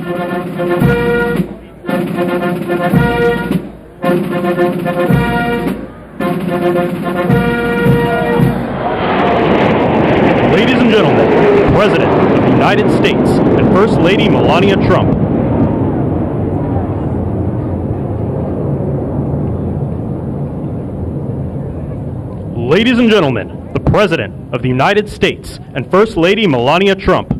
Ladies and gentlemen, the President of the United States and First Lady Melania Trump. Ladies and gentlemen, the President of the United States and First Lady Melania Trump.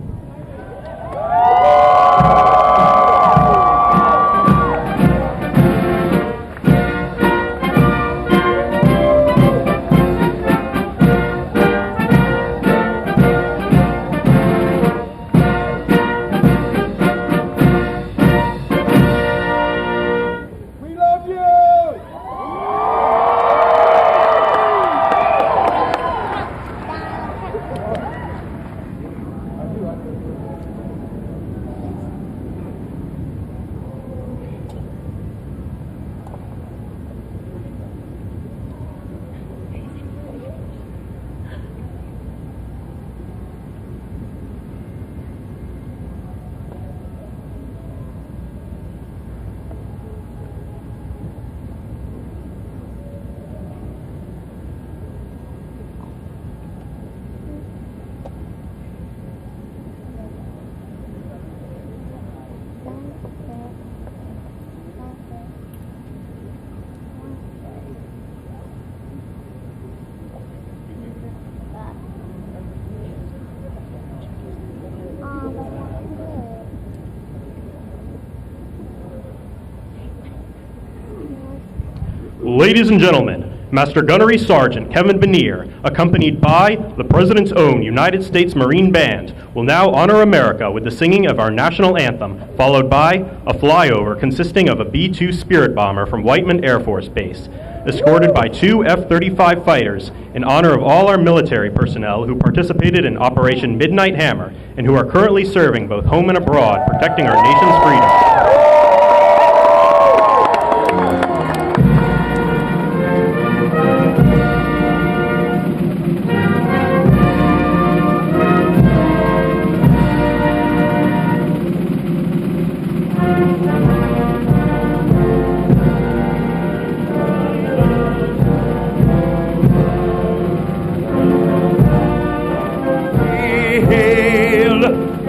Ladies and gentlemen, Master Gunnery Sergeant Kevin Benier, accompanied by the President's own United States Marine Band, will now honor America with the singing of our national anthem, followed by a flyover consisting of a B-2 Spirit bomber from Whiteman Air Force Base, escorted by 2 F-35 fighters in honor of all our military personnel who participated in Operation Midnight Hammer and who are currently serving both home and abroad, protecting our nation's freedom.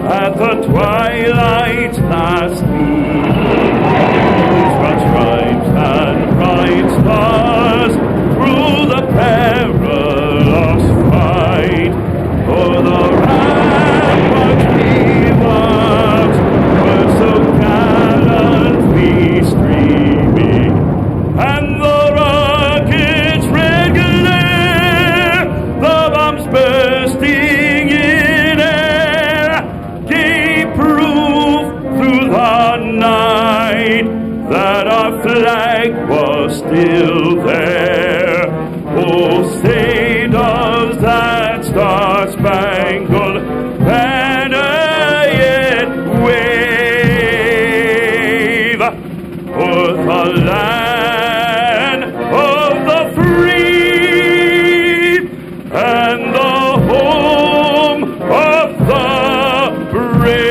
At the twilight last noon, such stripes and bright stars through the perilous fight, for the rampart heroes were so gallantly streaming, and the rockets red glare, the bombs bursting in air, gave proof through the night that our flag was still there. Oh, say does that star-spangled banner yet wave o'er the land of the free and the home of the brave.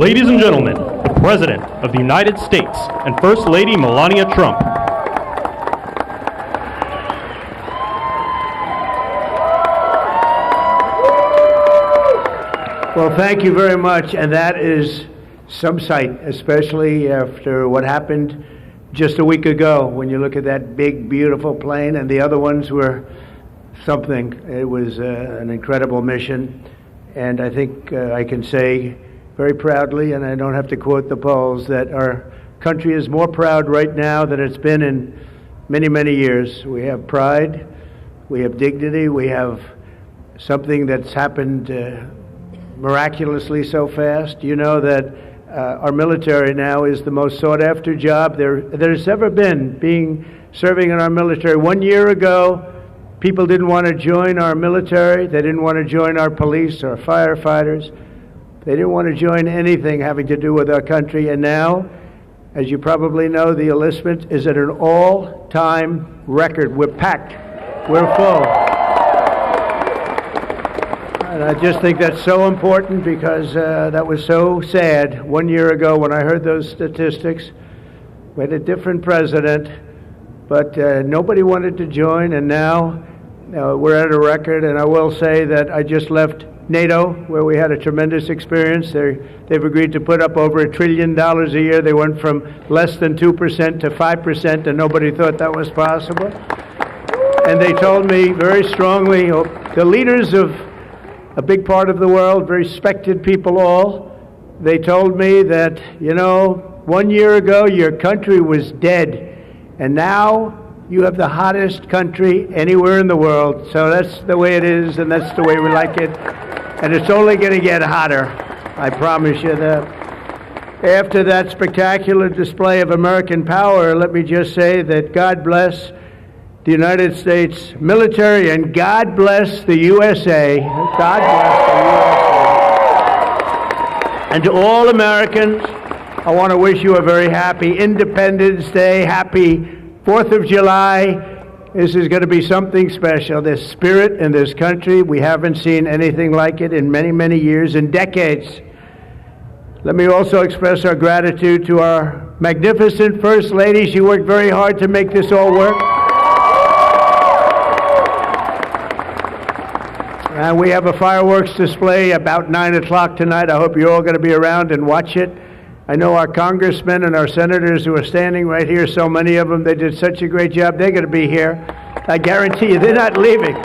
Ladies and gentlemen, the President of the United States and First Lady Melania Trump. Well, thank you very much, and that is some sight, especially after what happened just a week ago when you look at that big, beautiful plane, and the other ones were something. It was an incredible mission, and I think I can say very proudly, and I don't have to quote the polls, that our country is more proud right now than it's been in many, many years. We have pride, we have dignity, we have something that's happened miraculously so fast. You know that our military now is the most sought-after job there's ever been, serving in our military. 1 year ago, people didn't want to join our military. They didn't want to join our police or firefighters. They didn't want to join anything having to do with our country. And now, as you probably know, the enlistment is at an all-time record. We're packed. We're full. And I just think that's so important because that was so sad 1 year ago when I heard those statistics. We had a different president, but nobody wanted to join, and now we're at a record. And I will say that I just left NATO, where we had a tremendous experience. They've agreed to put up over $1 trillion a year. They went from less than 2% to 5%, and nobody thought that was possible. And they told me very strongly, the leaders of a big part of the world, very respected people all, they told me that, 1 year ago your country was dead, and now you have the hottest country anywhere in the world. So that's the way it is, and that's the way we like it. And it's only going to get hotter, I promise you that. After that spectacular display of American power, let me just say that God bless the United States military, and God bless the USA. God bless the USA. And to all Americans, I want to wish you a very happy Independence Day, happy 4th of July. This is going to be something special. This spirit in this country, we haven't seen anything like it in many, many years, in decades. Let me also express our gratitude to our magnificent First Lady. She worked very hard to make this all work. And we have a fireworks display about 9 o'clock tonight. I hope you're all going to be around and watch it. I know our congressmen and our senators who are standing right here, so many of them, they did such a great job. They're going to be here. I guarantee you, they're not leaving.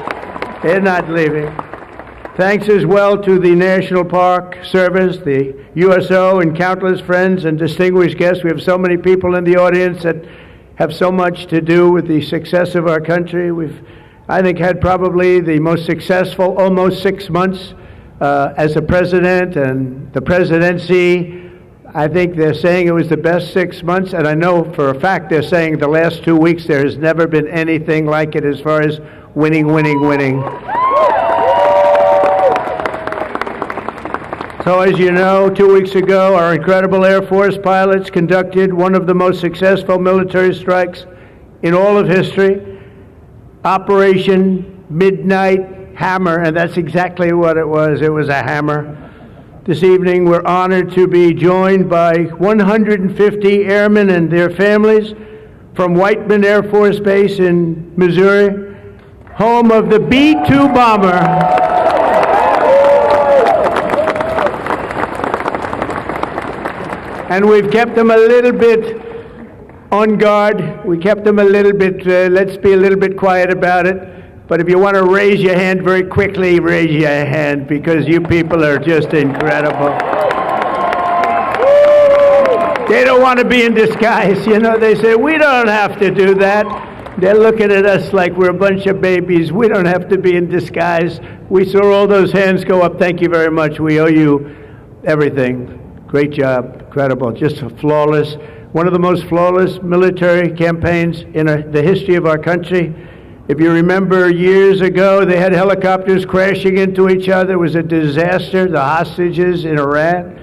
They're not leaving. Thanks as well to the National Park Service, the USO, and countless friends and distinguished guests. We have so many people in the audience that have so much to do with the success of our country. We've, I think, had probably the most successful almost 6 months as a president and the presidency. I think they're saying it was the best 6 months, and I know for a fact they're saying the last 2 weeks there has never been anything like it as far as winning. So as you know, 2 weeks ago, our incredible Air Force pilots conducted one of the most successful military strikes in all of history, Operation Midnight Hammer, and that's exactly what it was. It was a hammer. This evening, we're honored to be joined by 150 airmen and their families from Whiteman Air Force Base in Missouri, home of the B-2 bomber. And we've kept them a little bit on guard. We kept them a little bit, let's be a little bit quiet about it. But if you want to raise your hand very quickly, raise your hand, because you people are just incredible. They don't want to be in disguise. They say, we don't have to do that. They're looking at us like we're a bunch of babies. We don't have to be in disguise. We saw all those hands go up. Thank you very much. We owe you everything. Great job. Incredible. Just flawless. One of the most flawless military campaigns in the history of our country. If you remember years ago, they had helicopters crashing into each other. It was a disaster, the hostages in Iran.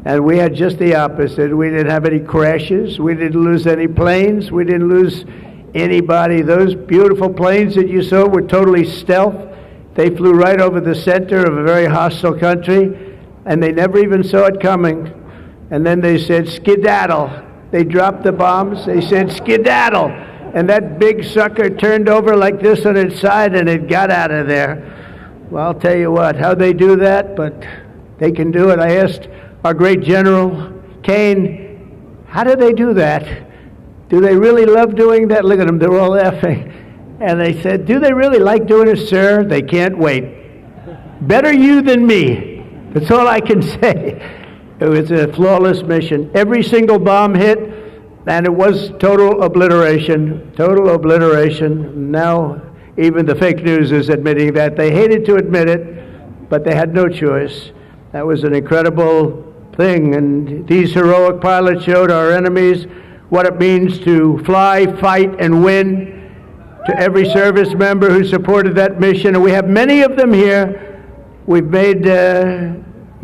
And we had just the opposite. We didn't have any crashes. We didn't lose any planes. We didn't lose anybody. Those beautiful planes that you saw were totally stealth. They flew right over the center of a very hostile country, and they never even saw it coming. and then they said, skedaddle. They dropped the bombs, they said, skedaddle. And that big sucker turned over like this on its side, and it got out of there. Well, I'll tell you what, how they do that, but they can do it. I asked our great General Kane, how do they do that? Do they really love doing that? Look at them, they're all laughing. And they said, do they really like doing it, sir? They can't wait. Better you than me. That's all I can say. It was a flawless mission. Every single bomb hit, and it was total obliteration. Total obliteration. Now, even the fake news is admitting that. They hated to admit it, but they had no choice. That was an incredible thing, and these heroic pilots showed our enemies what it means to fly, fight, and win. To every service member who supported that mission, and we have many of them here, we've made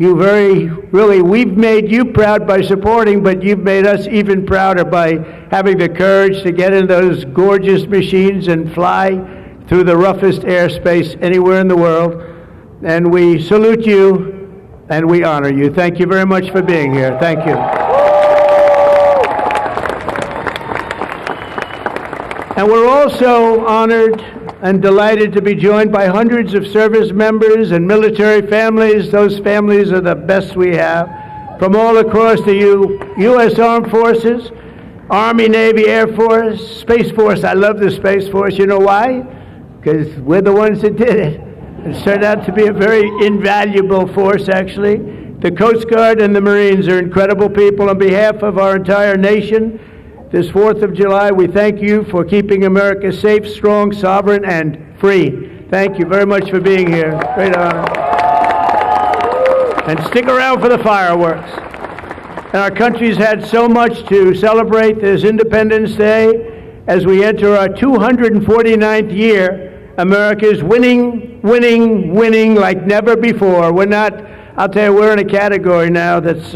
we've made you proud by supporting, but you've made us even prouder by having the courage to get in those gorgeous machines and fly through the roughest airspace anywhere in the world. And we salute you and we honor you. Thank you very much for being here. Thank you. And we're also honored and delighted to be joined by hundreds of service members and military families. Those families are the best we have, from all across the U.S. Armed Forces, Army, Navy, Air Force, Space Force. I love the Space Force. You know why? Because we're the ones that did it. It's turned out to be a very invaluable force, actually. The Coast Guard and the Marines are incredible people. On behalf of our entire nation, this 4th of July, we thank you for keeping America safe, strong, sovereign, and free. Thank you very much for being here. Great honor. And stick around for the fireworks. And our country's had so much to celebrate this Independence Day. As we enter our 249th year, America is winning, winning, winning like never before. We're not, I'll tell you, we're in a category now that's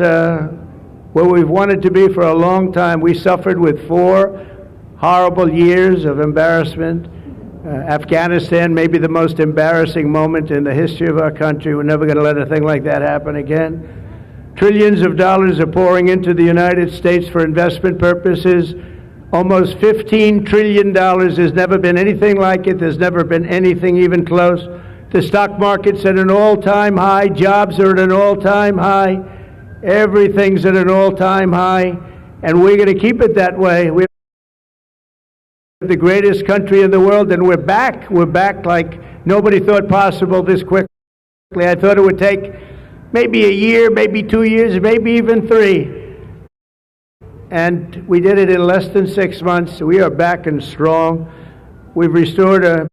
where we've wanted to be for a long time. We suffered with 4 horrible years of embarrassment. Afghanistan may be the most embarrassing moment in the history of our country. We're never going to let a thing like that happen again. Trillions of dollars are pouring into the United States for investment purposes. Almost $15 trillion. There's never been anything like it. There's never been anything even close. The stock market's at an all-time high. Jobs are at an all-time high. Everything's at an all-time high, and we're going to keep it that way. We're the greatest country in the world, and we're back. We're back like nobody thought possible this quickly. I thought it would take maybe a year, maybe 2 years, maybe even 3. And we did it in less than 6 months. We are back and strong. We've restored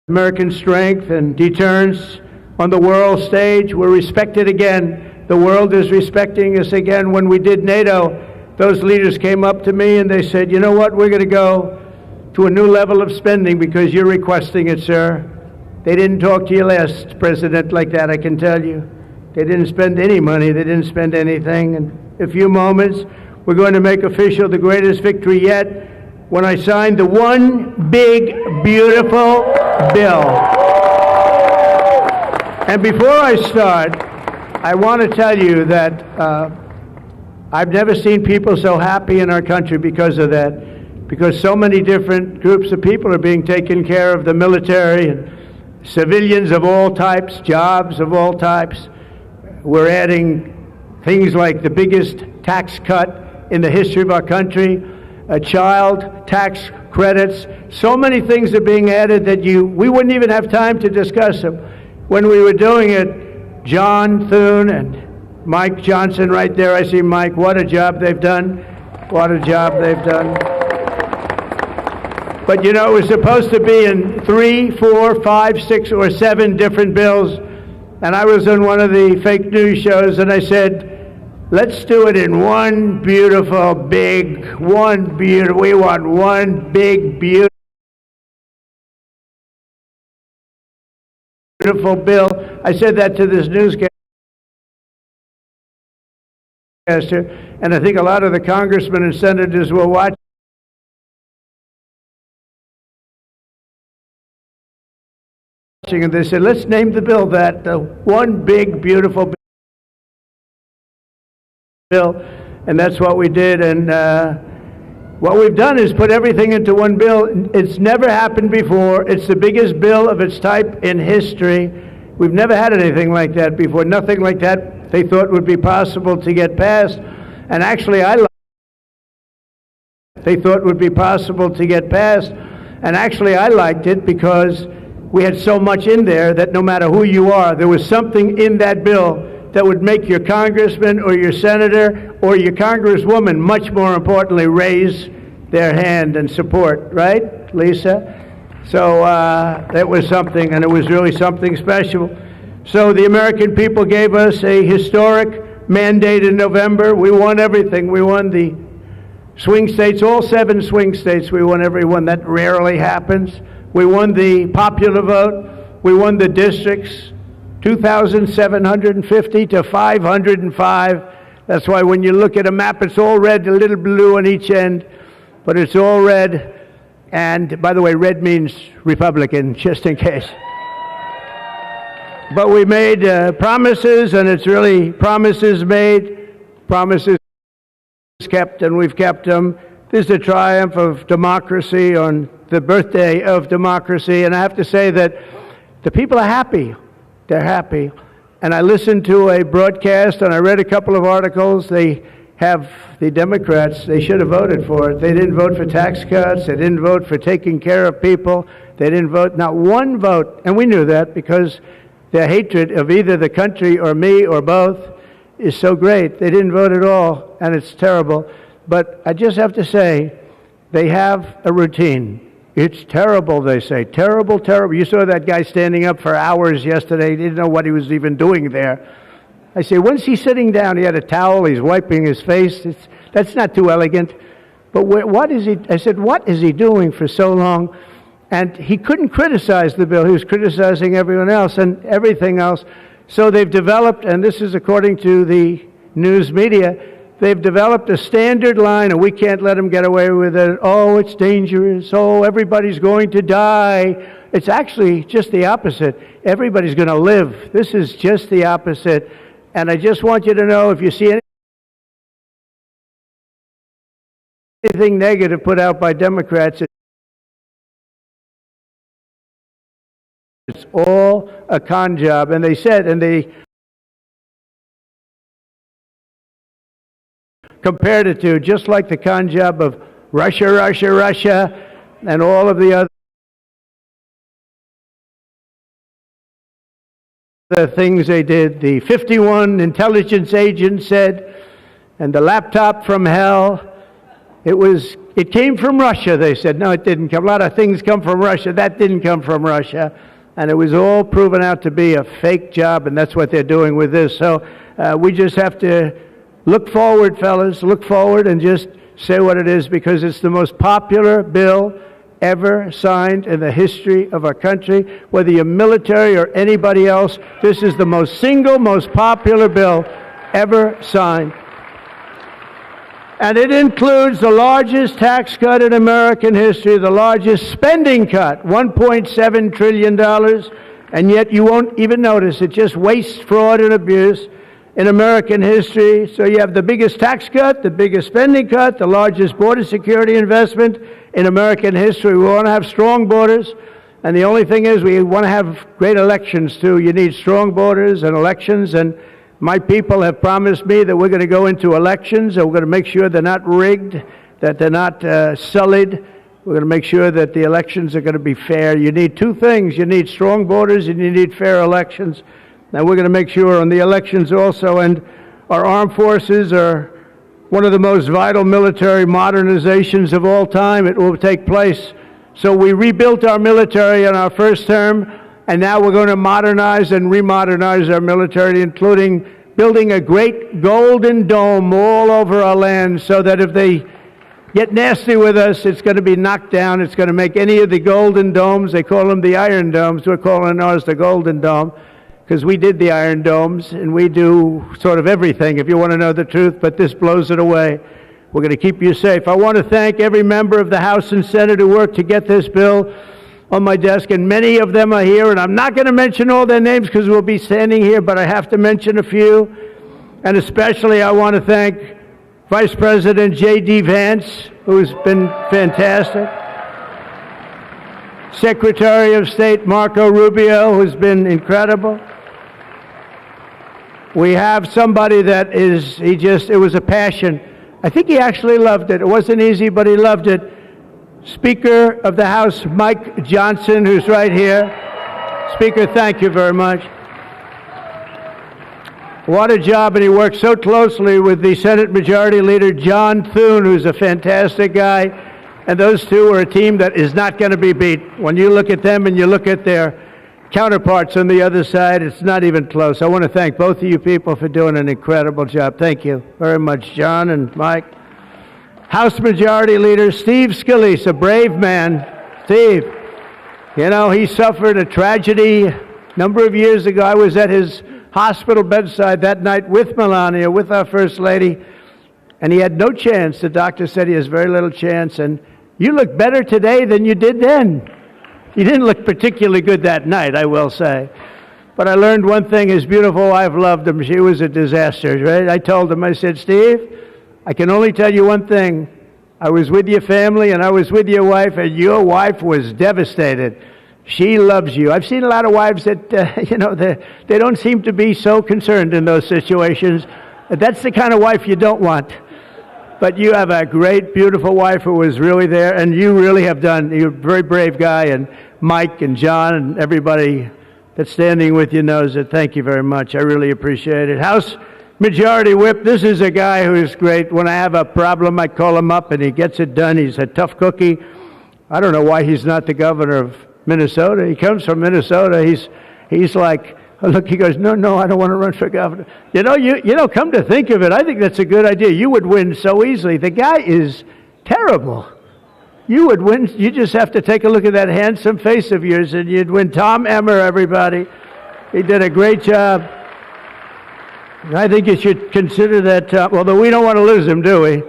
American strength and deterrence on the world stage. We're respected again. The world is respecting us again. When we did NATO, those leaders came up to me and they said, you know what, we're going to go to a new level of spending because you're requesting it, sir. They didn't talk to your last president like that, I can tell you. They didn't spend any money. They didn't spend anything. In a few moments, we're going to make official the greatest victory yet when I signed the one big, beautiful bill. And before I start, I want to tell you that I've never seen people so happy in our country because of that, because so many different groups of people are being taken care of, the military and civilians of all types, jobs of all types. We're adding things like the biggest tax cut in the history of our country, child tax credits. So many things are being added that we wouldn't even have time to discuss them. When we were doing it, John Thune and Mike Johnson right there, I see Mike, what a job they've done. What a job they've done. But you know, it was supposed to be in 3, 4, 5, 6, or 7 different bills. And I was on one of the fake news shows and I said, let's do it in one beautiful, big, we want one big, beautiful bill. I said that to this newscaster, and I think a lot of the congressmen and senators were watching, and they said, let's name the bill that, one big, beautiful bill. bill, and that's what we did. And what we've done is put everything into one bill. It's never happened before. It's the biggest bill of its type in history. We've never had anything like that before. Nothing like that they thought would be possible to get passed. And actually, they thought would be possible to get passed. And actually, I liked it because we had so much in there that no matter who you are, there was something in that bill that would make your congressman or your senator or your congresswoman, much more importantly, raise their hand and support, right, Lisa? So that was something, and it was really something special. So the American people gave us a historic mandate in November. We won everything. We won the swing states, all 7 swing states. We won every one. That rarely happens. We won the popular vote. We won the districts, 2,750 to 505. That's why when you look at a map, it's all red, a little blue on each end, but it's all red. And by the way, red means Republican, just in case. But we made promises, and it's really promises made, promises kept, and we've kept them. This is a triumph of democracy on the birthday of democracy, and I have to say that the people are happy. They're happy. And I listened to a broadcast, and I read a couple of articles. They have the Democrats, they should have voted for it. They didn't vote for tax cuts. They didn't vote for taking care of people. They didn't vote, not one vote. And we knew that because their hatred of either the country or me or both is so great. They didn't vote at all, and it's terrible. But I just have to say, they have a routine. It's terrible, they say. Terrible, terrible. You saw that guy standing up for hours yesterday. He didn't know what he was even doing there. I say, when's he sitting down? He had a towel. He's wiping his face. That's not too elegant. But what is he? I said, what is he doing for so long? And he couldn't criticize the bill. He was criticizing everyone else and everything else. So they've developed, and this is according to the news media, they've developed a standard line, and we can't let them get away with it. Oh, it's dangerous. Oh, everybody's going to die. It's actually just the opposite. Everybody's going to live. This is just the opposite. And I just want you to know, if you see anything negative put out by Democrats, it's all a con job. And they said, and they compared it to just like the con job of Russia, Russia, Russia, and all of the other things they did. The 51 intelligence agents said, and the laptop from hell, it came from Russia, they said. No, it didn't come. A lot of things come from Russia. That didn't come from Russia. And it was all proven out to be a fake job, and that's what they're doing with this. So we just have to look forward, fellas, look forward and just say what it is, because it's the most popular bill ever signed in the history of our country. Whether you're military or anybody else, this is the most popular bill ever signed. And it includes the largest tax cut in American history, the largest spending cut, $1.7 trillion, and yet you won't even notice it. Just waste, fraud, and abuse in American history. So you have the biggest tax cut, the biggest spending cut, the largest border security investment in American history. We want to have strong borders, and the only thing is we want to have great elections too. You need strong borders and elections, and my people have promised me that we're going to go into elections, and we're going to make sure they're not rigged, that they're not sullied. We're going to make sure that the elections are going to be fair. You need two things. You need strong borders, and you need fair elections. And we're going to make sure on the elections also, and our armed forces are one of the most vital military modernizations of all time. It will take place. So we rebuilt our military in our first term, and now we're going to modernize and remodernize our military, including building a great golden dome all over our land, so that if they get nasty with us, it's going to be knocked down. It's going to make any of the golden domes, they call them the iron domes, we're calling ours the golden dome, because we did the iron domes, and we do sort of everything, if you want to know the truth, but this blows it away. We're going to keep you safe. I want to thank every member of the House and Senate who worked to get this bill on my desk, and many of them are here, and I'm not going to mention all their names because we'll be standing here, but I have to mention a few. And especially I want to thank Vice President J.D. Vance, who's been fantastic. Secretary of State Marco Rubio, who's been incredible. We have somebody that it was a passion. I think he actually loved it. It wasn't easy, but he loved it. Speaker of the House, Mike Johnson, who's right here. Speaker, thank you very much. What a job, and he worked so closely with the Senate Majority Leader, John Thune, who's a fantastic guy. And those two are a team that is not going to be beat. When you look at them and you look at their counterparts on the other side, it's not even close. I want to thank both of you people for doing an incredible job. Thank you very much, John and Mike. House Majority Leader Steve Scalise, a brave man. Steve, you know, he suffered a tragedy a number of years ago. I was at his hospital bedside that night with Melany, with our First Lady, and he had no chance. The doctor said he has very little chance, and you look better today than you did then. You didn't look particularly good that night, I will say. But I learned one thing. His beautiful wife loved him. She was a disaster, right? I told him, I said, Steve, I can only tell you one thing. I was with your family and I was with your wife, and your wife was devastated. She loves you. I've seen a lot of wives that, they don't seem to be so concerned in those situations. That's the kind of wife you don't want. But you have a great, beautiful wife who was really there, and you really have done. You're a very brave guy, and Mike and John and everybody that's standing with you knows it. Thank you very much. I really appreciate it. House Majority Whip, this is a guy who's great. When I have a problem, I call him up, and he gets it done. He's a tough cookie. I don't know why he's not the governor of Minnesota. He comes from Minnesota. He's like, look, he goes, no, I don't want to run for governor. You know, come to think of it, I think that's a good idea. You would win so easily. The guy is terrible. You would win. You just have to take a look at that handsome face of yours, and you'd win. Tom Emmer, everybody. He did a great job. I think you should consider that, although we don't want to lose him, do we?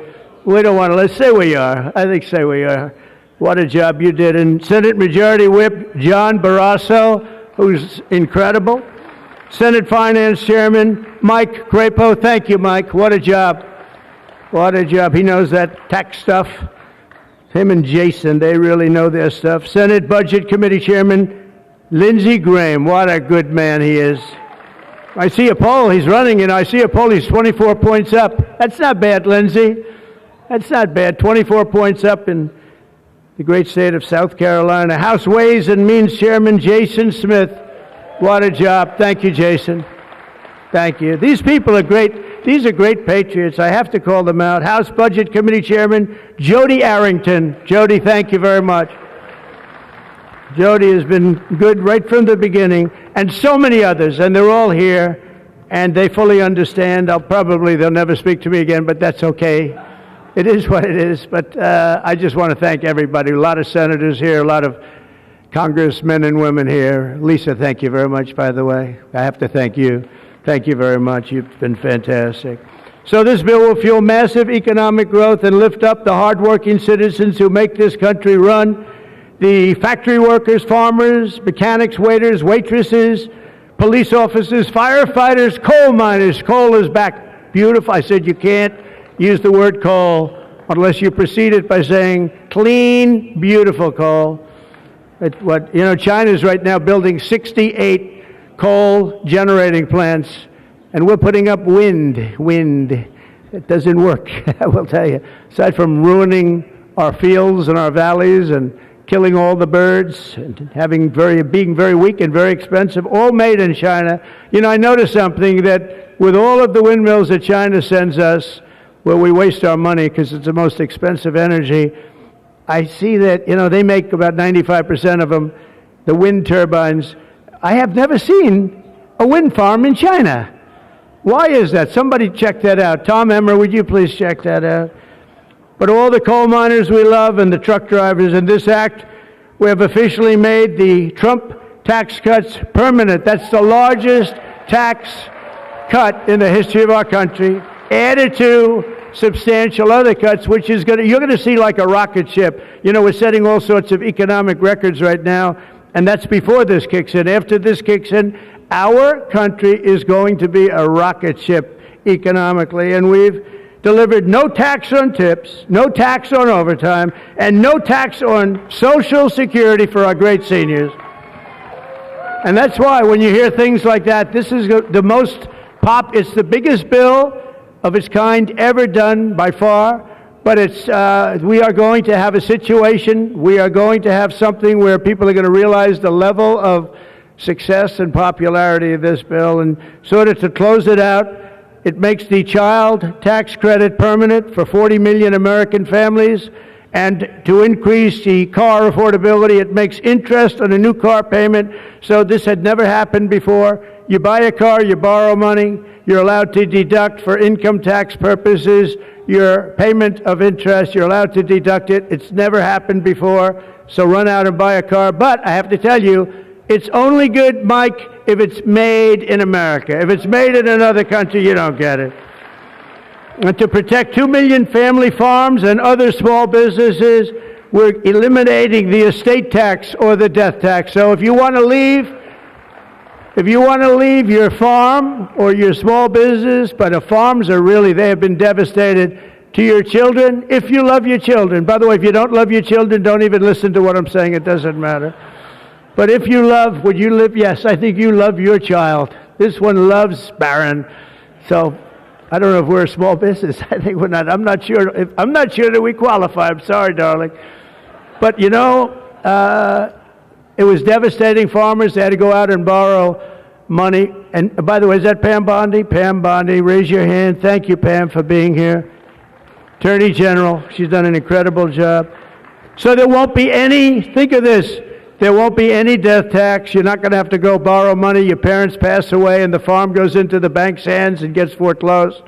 We don't want to. Let's say we are. I think say we are. What a job you did. And Senate Majority Whip John Barrasso, who's incredible. Senate Finance Chairman Mike Crapo. Thank you, Mike. What a job. What a job. He knows that tax stuff. Him and Jason, they really know their stuff. Senate Budget Committee Chairman Lindsey Graham. What a good man he is. I see a poll. He's running, and I see a poll. He's 24 points up. That's not bad, Lindsey. That's not bad. 24 points up in the great state of South Carolina. House Ways and Means Chairman Jason Smith. What a job. Thank you, Jason. Thank you. These people are great. These are great patriots. I have to call them out. House Budget Committee Chairman Jody Arrington. Jody, thank you very much. Jody has been good right from the beginning, and so many others, and they're all here, and they fully understand. They'll never speak to me again, but that's okay. It is what it is, but I just want to thank everybody. A lot of senators here, a lot of congressmen and women here. Lisa, thank you very much, by the way. I have to thank you. Thank you very much. You've been fantastic. So this bill will fuel massive economic growth and lift up the hardworking citizens who make this country run. The factory workers, farmers, mechanics, waiters, waitresses, police officers, firefighters, coal miners. Coal is back. Beautiful. I said you can't use the word coal unless you precede it by saying clean, beautiful coal. China's right now building 68 coal generating plants, and we're putting up wind. It doesn't work, I will tell you. Aside from ruining our fields and our valleys and killing all the birds and being very weak and very expensive, all made in China. I noticed something, that with all of the windmills that China sends us, where we waste our money because it's the most expensive energy, I see that, they make about 95% of them, the wind turbines. I have never seen a wind farm in China. Why is that? Somebody check that out. Tom Emmer, would you please check that out? But all the coal miners we love and the truck drivers, in this act, we have officially made the Trump tax cuts permanent. That's the largest tax cut in the history of our country, added to substantial other cuts, which is you're going to see like a rocket ship. We're setting all sorts of economic records right now, and that's before this kicks in. After this kicks in, our country is going to be a rocket ship economically, and we've delivered no tax on tips, no tax on overtime, and no tax on Social Security for our great seniors. And that's why when you hear things like that, this is the most it's the biggest bill of its kind ever done by far, but we are going to have a situation, we are going to have something where people are going to realize the level of success and popularity of this bill. And sort of to close it out, it makes the child tax credit permanent for 40 million American families. And to increase the car affordability, it makes interest on a new car payment. So this had never happened before. You buy a car, you borrow money, you're allowed to deduct for income tax purposes your payment of interest, you're allowed to deduct it. It's never happened before, so run out and buy a car. But I have to tell you, it's only good, Mike, if it's made in America. If it's made in another country, you don't get it. And to protect 2 million family farms and other small businesses, we're eliminating the estate tax or the death tax. So if you want to leave your farm or your small business, but the farms they have been devastated, to your children, if you love your children. By the way, if you don't love your children, don't even listen to what I'm saying. It doesn't matter. But if you love, would you live? Yes, I think you love your child. This one loves Barron. So I don't know if we're a small business. I think we're not. I'm not sure that we qualify. I'm sorry, darling. But you know, it was devastating. Farmers, they had to go out and borrow money. And by the way, is that Pam Bondi? Pam Bondi, raise your hand. Thank you, Pam, for being here. Attorney General, she's done an incredible job. So there won't be any, think of this, there won't be any death tax. You're not going to have to go borrow money. Your parents pass away and the farm goes into the bank's hands and gets foreclosed.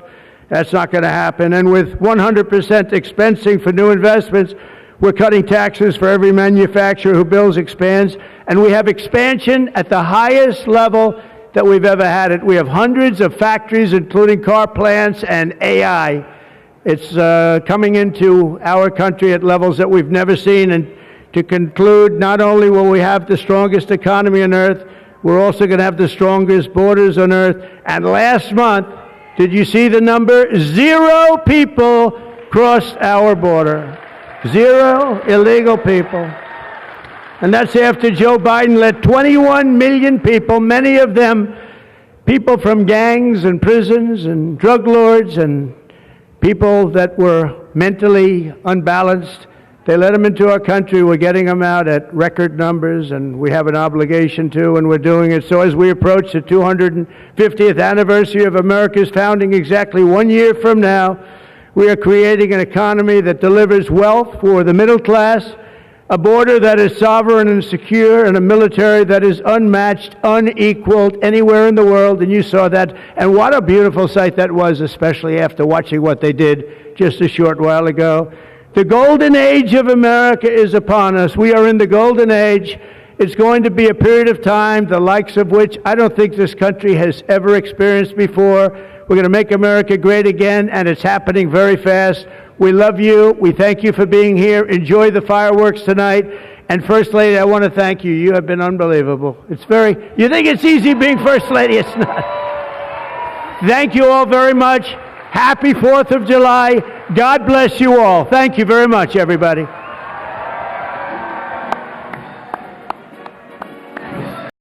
That's not going to happen. And with 100% expensing for new investments, we're cutting taxes for every manufacturer who builds, expands. And we have expansion at the highest level that we've ever had it. We have hundreds of factories, including car plants and AI. It's coming into our country at levels that we've never seen. And to conclude, not only will we have the strongest economy on earth, we're also going to have the strongest borders on earth. And last month, did you see the number? 0 people crossed our border. 0 illegal people. And that's after Joe Biden let 21 million people, many of them people from gangs and prisons and drug lords and people that were mentally unbalanced, they let them into our country. We're getting them out at record numbers, and we have an obligation to, and we're doing it. So as we approach the 250th anniversary of America's founding exactly 1 year from now, we are creating an economy that delivers wealth for the middle class, a border that is sovereign and secure, and a military that is unmatched, unequaled anywhere in the world. And you saw that. And what a beautiful sight that was, especially after watching what they did just a short while ago. The golden age of America is upon us. We are in the golden age. It's going to be a period of time, the likes of which I don't think this country has ever experienced before. We're going to make America great again, and it's happening very fast. We love you. We thank you for being here. Enjoy the fireworks tonight. And First Lady, I want to thank you. You have been unbelievable. You think it's easy being First Lady? It's not. Thank you all very much. Happy 4th of July. God bless you all. Thank you very much, everybody.